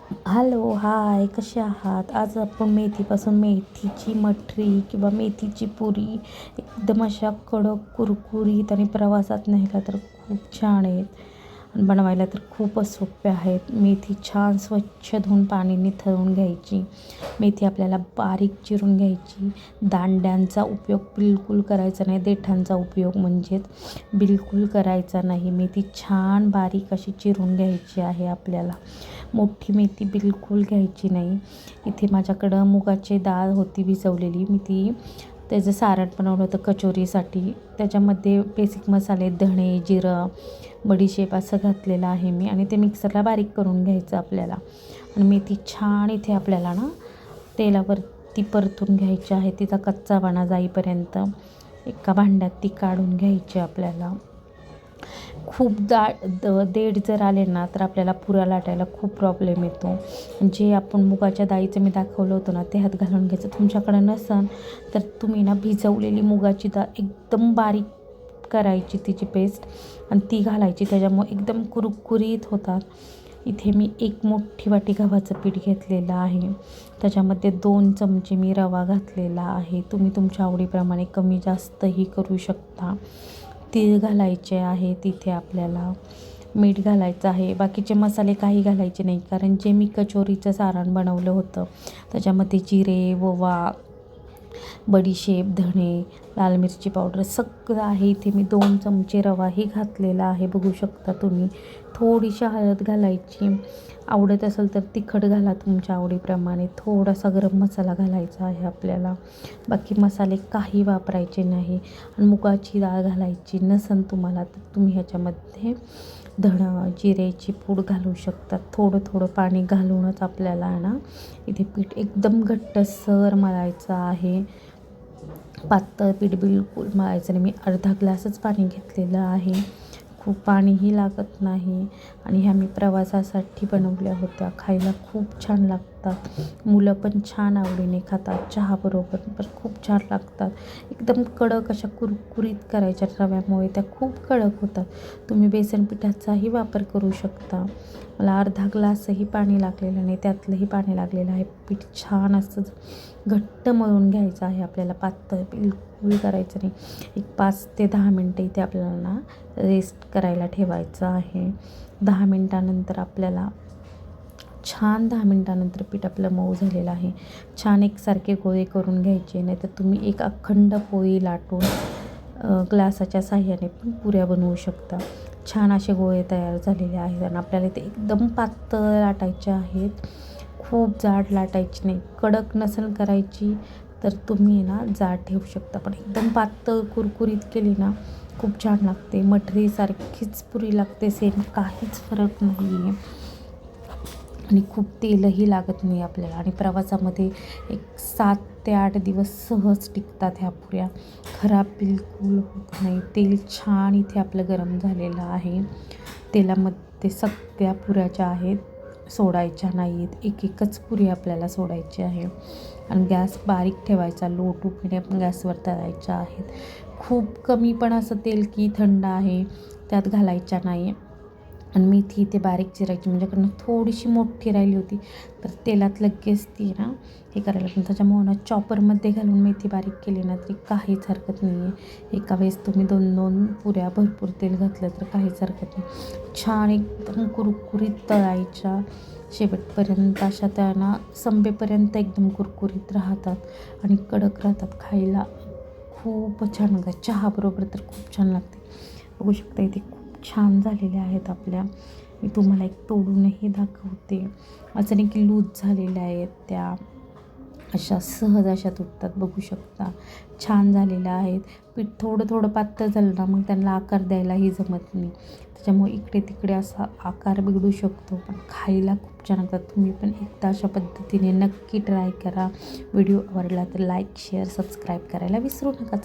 Hello, हाय, कसे आहात? आज आपण मेथीपासून मेथीची मठरी किंवा मेथीची पुरी एकदम अशा कडक, कुरकुरीत आणि प्रवासात न्यायला तर खूप छान आहेत आणि बनवायला तर खूपच सोप्या आहेत. मेथी छान स्वच्छ धुवून पाणी निथळून घ्यायची. मेथी आपल्याला बारीक चिरून घ्यायची. दांड्यांचा उपयोग बिलकुल करायचा नाही. देठांचा उपयोग म्हणजेच बिलकुल करायचा नाही. मेथी छान बारीक अशी चिरून घ्यायची आहे आपल्याला. मोठी मेथी बिलकुल घ्यायची नाही. इथे माझ्याकडं मुगाची डाळ होती भिजवलेली. मी ती त्याचं सारण बनवलं होतं कचोरीसाठी. त्याच्यामध्ये बेसिक मसाले धणे, जिरं, बडीशेप असं घातलेलं आहे मी आणि ते मिक्सरला बारीक करून घ्यायचं आपल्याला. आणि मेथी छान इथे आपल्याला ना तेलावरती परतून घ्यायची आहे. तिचा कच्चापणा जाईपर्यंत एका भांड्यात ती काढून घ्यायची आपल्याला. खूप देठ जर आले ना तर आपल्याला पुऱ्या लाटायला खूप प्रॉब्लेम येतो. जे आपण मुगाच्या डाळीचं मी दाखवलं होतं ना ते ह्यात घालून घ्यायचं. तुमच्याकडं नसेल तर तुम्ही ना भिजवलेली मुगाची डाळ एकदम बारीक करायची तिची पेस्ट आणि ती घालायची. त्याच्यामुळे एकदम कुरकुरीत होतात. इथे मी एक मोठी वाटी गव्हाचं पीठ घेतलेलं आहे. त्याच्यामध्ये 2 चमचे मी रवा घातलेला आहे. तुम्ही तुमच्या आवडीप्रमाणे कमी जास्तही करू शकता. तीळ घालायचे आहे तिथे आपल्याला. मीठ घालायचं आहे. बाकीचे मसाले काही घालायचे नाही कारण जे मी कचोरीचं सारण बनवलं होतं त्याच्यामध्ये जिरे, ओवा, बडीशेप, धणे, लाल मिरची पावडर सगळं आहे. इथे मी 2 चमचे रवाही घातलेला आहे, बघू शकता तुम्ही. थोडीशी हळद घालायची. आवडत असेल तर तिखट घाला तुमच्या आवडीप्रमाणे. थोडासा गरम मसाला घालायचा आहे आपल्याला. बाकी मसाले काही वापरायचे नाही. आणि मुगाची डाळ घालायची नसेल तुम्हाला तर तुम्ही ह्याच्यामध्ये धणं, जिरेची पूड घालू शकता. थोडं थोडं पाणी घालूनच आपल्याला ना इथे पीठ एकदम घट्टसर मळायचं आहे. पातळ पीठ बिलकुल मळायचं नाही. मी अर्धा ग्लासच पाणी घेतलेलं आहे. खूप पाणीही लागत नाही. आणि ह्या मी प्रवासासाठी बनवल्या होत्या. खायला खूप छान लागतात. मुलं पण छान आवडीने खातात. चहाबरोबर पण खूप छान लागतात. एकदम कडक अशा कुरकुरीत करायच्या रव्यामुळे त्या खूप कडक होतात. तुम्ही बेसन पिठाचाही वापर करू शकता. मला अर्धा ग्लासही पाणी लागलेलं नाही, त्यातलंही पाणी लागलेलं आहे. पीठ छान असं घट्ट मळून घ्यायचं आहे आपल्याला. पातळ बिलकुल करायचं नाही. एक 5 ते 10 मिनटं इथे आपल्याला ना रेस्ट करायला ठेवायचं आहे. 10 मिनटानंतर आपल्याला 10 मिनटानंतर पीठ आपलं मऊ झालेलं आहे. छान एकसारखे गोळे करून घ्यायचे. नाहीतर तुम्ही एक अखंड पोळी लाटून ग्लासाच्या साहाय्याने पण पुऱ्या बनवू शकता. छान असे गोळे तयार झालेले आहेत आणि आपल्याला ते एकदम पातळ लाटायचे आहेत. खूप जाड लाटायची नाही. कडक नसेल करायची तर तुम्ही ना जाड ठेवू शकता. पण एकदम पातळ कुरकुरीत केली ना खूप छान लागते. मठरीसारखीच पुरी लागते सेम, काहीच फरक नाही आहे. आणि खूप तेलही लागत नाही आपल्याला. आणि प्रवासामध्ये एक 7 ते 8 दिवस सहज टिकतात ह्या पुऱ्या. खराब बिलकुल होत नाही. तेल छान इथे आपलं गरम झालेलं आहे. तेलामध्ये सगळ्या पुऱ्या ज्या आहेत सोडायच्या नाहीत. एकच पुरी आपल्याला सोडायची आहे. आणि गॅस बारीक ठेवायचा. लो टू मिडियम गॅसवर तळायच्या आहेत. खूप कमी पण असं तेल की थंड आहे त्यात घालायच्या नाही. आणि मेथी इथे बारीक चिरायची. माझ्याकडनं थोडीशी मोठी राहिली होती तर तेलात लगेच ती ना हे करायला लागतं. त्याच्यामुळं ना चॉपरमध्ये घालून मेथी बारीक केली ना तरी काहीच हरकत नाही आहे. एका वेळेस तुम्ही 2-2 पुऱ्या भरपूर तेल घातलं तर काहीच हरकत नाही. छान एकदम कुरकुरीत तळायच्या शेवटपर्यंत. अशा त्यांना संपेपर्यंत एकदम कुरकुरीत राहतात आणि कडक राहतात. खायला खूप छान लागतात. चहाबरोबर तर खूप छान लागते. बघू शकता इथे खूप छान झालेल्या आहेत आपल्या. मी तुम्हाला एक तोडूनही दाखवते. असं नाही की लूज झालेल्या आहेत त्या, अशा सहज अशा तुटतात. बघू शकता छान झालेल्या आहेत. पीठ थोडं थोडं पातळ झालं ना मग त्यांना आकार द्यायलाही जमत नाही. त्याच्यामुळे इकडे तिकडे असा आकार बिघडू शकतो. पण खायला खूप छान लागतात. तुम्ही पण एकदा अशा पद्धतीने नक्की ट्राय करा. व्हिडिओ आवडला तर लाईक, शेअर, सबस्क्राईब करायला विसरू नका.